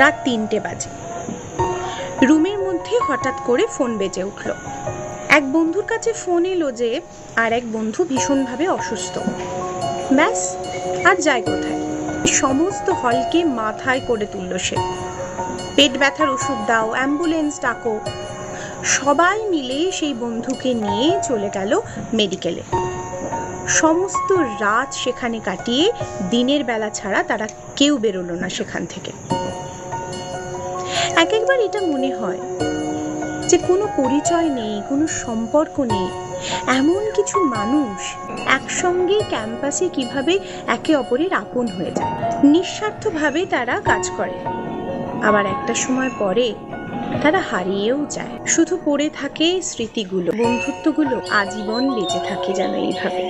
রাত 3টে বাজে। রুমের মধ্যে হঠাৎ করে ফোন বেজে উঠল। এক বন্ধুর কাছে ফোন এলো যে আর এক বন্ধু ভীষণভাবে অসুস্থ। ব্যাস, আর যায় কোথায়? সমস্ত হলকে মাথায় করে তুলল সে। পেট ব্যথার ওষুধ দাও, অ্যাম্বুলেন্স ডাকো। সবাই মিলে সেই বন্ধুকে নিয়ে চলে গেল মেডিকেলে। সমস্ত রাত সেখানে কাটিয়ে দিনের বেলা ছাড়া তারা কেউ বেরোলো না সেখান থেকে। এক একবার এটা মনে হয় যে কোনো পরিচয় নেই, কোনো সম্পর্ক নেই, এমন কিছু মানুষ একসঙ্গে ক্যাম্পাসে কিভাবে একে অপরের আপন হয়ে যায়। নিঃস্বার্থভাবে তারা কাজ করে, আবার একটা সময় পরে তারা হারিয়েও যায়। শুধু পড়ে থাকে স্মৃতিগুলো, বন্ধুত্বগুলো আজীবন বেঁচে থাকে যেন এইভাবে।